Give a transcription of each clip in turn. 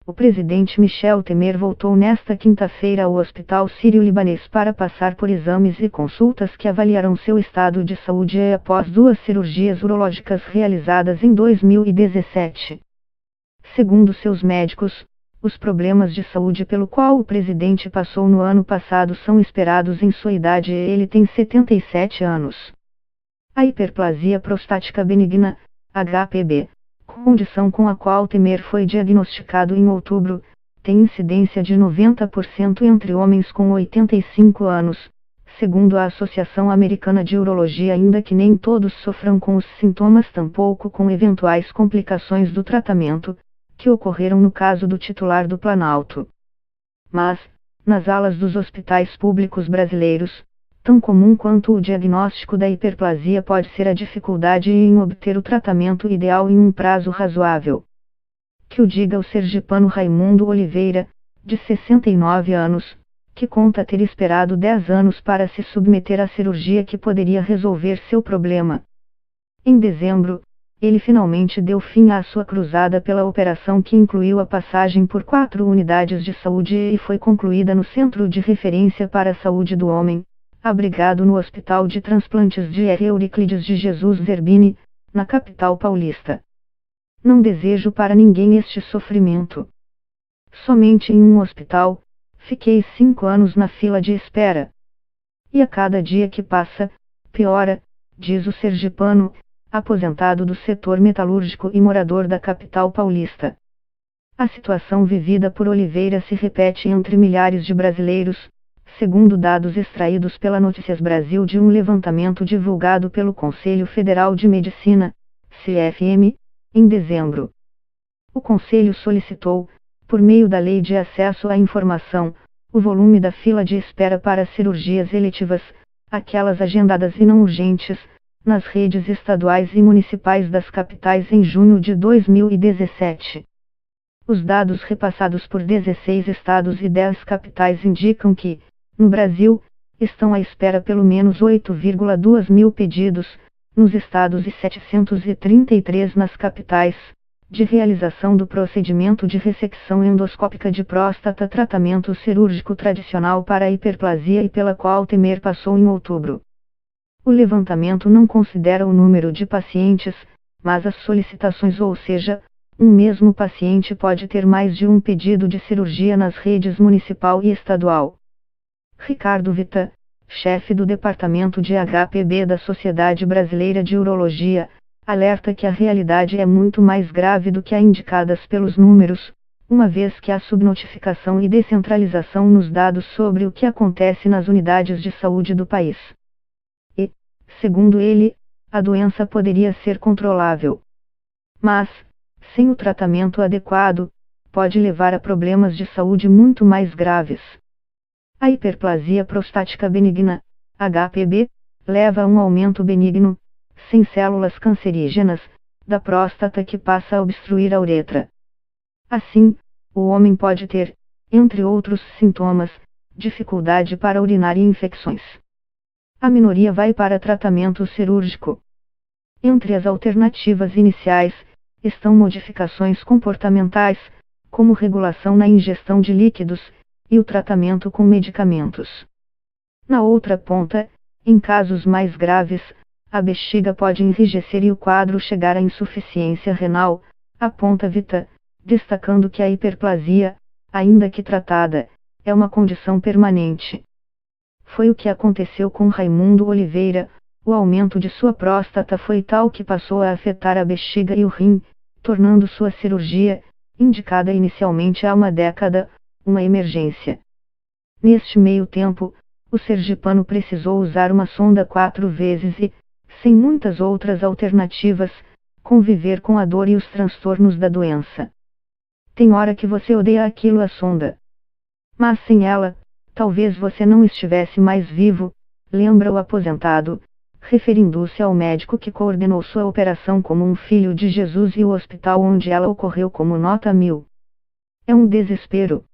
O presidente Michel Temer voltou nesta quinta-feira ao Hospital Sírio-Libanês para passar por exames e consultas que avaliarão seu estado de saúde após 2 cirurgias urológicas realizadas em 2017. Segundo seus médicos, os problemas de saúde pelo qual o presidente passou no ano passado são esperados em sua idade e ele tem 77 anos. A hiperplasia prostática benigna, HPB, condição com a qual Temer foi diagnosticado em outubro, tem incidência de 90% entre homens com 85 anos, segundo a Associação Americana de Urologia, ainda que nem todos sofram com os sintomas, tampouco com eventuais complicações do tratamento, que ocorreram no caso do titular do Planalto. Mas, nas alas dos hospitais públicos brasileiros, tão comum quanto o diagnóstico da hiperplasia pode ser a dificuldade em obter o tratamento ideal em um prazo razoável. Que o diga o sergipano Raimundo Oliveira, de 69 anos, que conta ter esperado 10 anos para se submeter à cirurgia que poderia resolver seu problema. Em dezembro, ele finalmente deu fim à sua cruzada pela operação, que incluiu a passagem por 4 unidades de saúde e foi concluída no Centro de Referência para a Saúde do Homem, abrigado no Hospital de Transplantes de Euríclides de Jesus Zerbini, na capital paulista. Não desejo para ninguém este sofrimento. Somente em um hospital, fiquei 5 anos na fila de espera. E a cada dia que passa, piora, diz o sergipano, aposentado do setor metalúrgico e morador da capital paulista. A situação vivida por Oliveira se repete entre milhares de brasileiros, segundo dados extraídos pela Notícias Brasil de um levantamento divulgado pelo Conselho Federal de Medicina, CFM, em dezembro. O Conselho solicitou, por meio da Lei de Acesso à Informação, o volume da fila de espera para cirurgias eletivas, aquelas agendadas e não urgentes, nas redes estaduais e municipais das capitais em junho de 2017. Os dados repassados por 16 estados e 10 capitais indicam que, no Brasil, estão à espera pelo menos 8,2 mil pedidos, nos estados e 733 nas capitais, de realização do procedimento de ressecção endoscópica de próstata, tratamento cirúrgico tradicional para a hiperplasia e pela qual Temer passou em outubro. O levantamento não considera o número de pacientes, mas as solicitações, ou seja, um mesmo paciente pode ter mais de um pedido de cirurgia nas redes municipal e estadual. Ricardo Vita, chefe do Departamento de HPB da Sociedade Brasileira de Urologia, alerta que a realidade é muito mais grave do que a indicadas pelos números, uma vez que há subnotificação e descentralização nos dados sobre o que acontece nas unidades de saúde do país. E, segundo ele, a doença poderia ser controlável. Mas, sem o tratamento adequado, pode levar a problemas de saúde muito mais graves. A hiperplasia prostática benigna, HPB, leva a um aumento benigno, sem células cancerígenas, da próstata que passa a obstruir a uretra. Assim, o homem pode ter, entre outros sintomas, dificuldade para urinar e infecções. A minoria vai para tratamento cirúrgico. Entre as alternativas iniciais, estão modificações comportamentais, como regulação na ingestão de líquidos, e o tratamento com medicamentos. Na outra ponta, em casos mais graves, a bexiga pode enrijecer e o quadro chegar à insuficiência renal, aponta Vita, destacando que a hiperplasia, ainda que tratada, é uma condição permanente. Foi o que aconteceu com Raimundo Oliveira, o aumento de sua próstata foi tal que passou a afetar a bexiga e o rim, tornando sua cirurgia, indicada inicialmente há uma década, uma emergência. Neste meio tempo, o sergipano precisou usar uma sonda 4 vezes e, sem muitas outras alternativas, conviver com a dor e os transtornos da doença. Tem hora que você odeia aquilo, a sonda. Mas sem ela, talvez você não estivesse mais vivo, lembra o aposentado, referindo-se ao médico que coordenou sua operação como um filho de Jesus e o hospital onde ela ocorreu como nota 1000. É um desespero.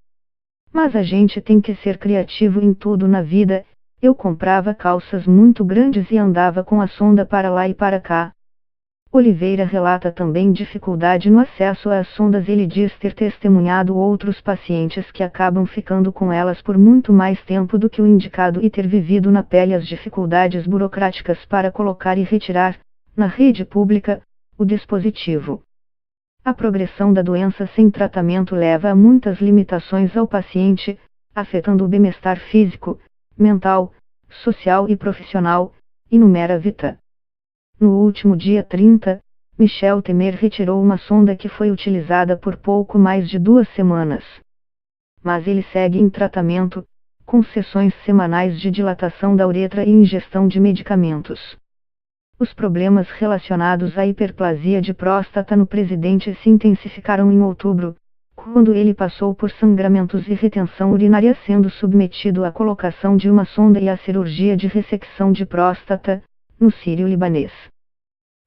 Mas a gente tem que ser criativo em tudo na vida. Eu comprava calças muito grandes e andava com a sonda para lá e para cá. Oliveira relata também dificuldade no acesso às sondas. Ele diz ter testemunhado outros pacientes que acabam ficando com elas por muito mais tempo do que o indicado e ter vivido na pele as dificuldades burocráticas para colocar e retirar, na rede pública, o dispositivo. A progressão da doença sem tratamento leva a muitas limitações ao paciente, afetando o bem-estar físico, mental, social e profissional, enumera Vita. No último dia 30, Michel Temer retirou uma sonda que foi utilizada por pouco mais de 2 semanas. Mas ele segue em tratamento, com sessões semanais de dilatação da uretra e ingestão de medicamentos. Os problemas relacionados à hiperplasia de próstata no presidente se intensificaram em outubro, quando ele passou por sangramentos e retenção urinária, sendo submetido à colocação de uma sonda e à cirurgia de ressecção de próstata, no Sírio-Libanês.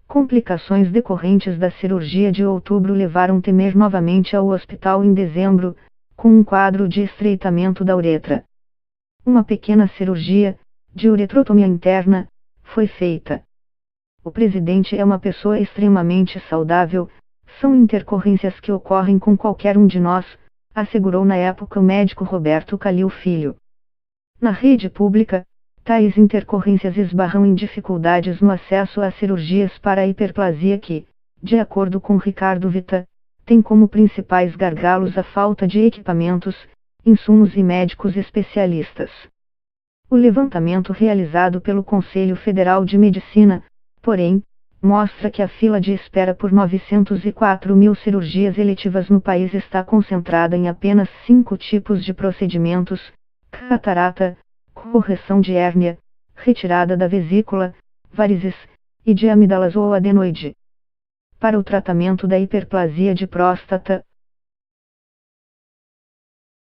Complicações decorrentes da cirurgia de outubro levaram Temer novamente ao hospital em dezembro, com um quadro de estreitamento da uretra. Uma pequena cirurgia, de uretrotomia interna, foi feita. O presidente é uma pessoa extremamente saudável, são intercorrências que ocorrem com qualquer um de nós, assegurou na época o médico Roberto Calil Filho. Na rede pública, tais intercorrências esbarram em dificuldades no acesso a cirurgias para a hiperplasia que, de acordo com Ricardo Vita, tem como principais gargalos a falta de equipamentos, insumos e médicos especialistas. O levantamento realizado pelo Conselho Federal de Medicina, porém, mostra que a fila de espera por 904 mil cirurgias eletivas no país está concentrada em apenas 5 tipos de procedimentos: catarata, correção de hérnia, retirada da vesícula, varizes, e de amidalas ou adenoide. Para o tratamento da hiperplasia de próstata,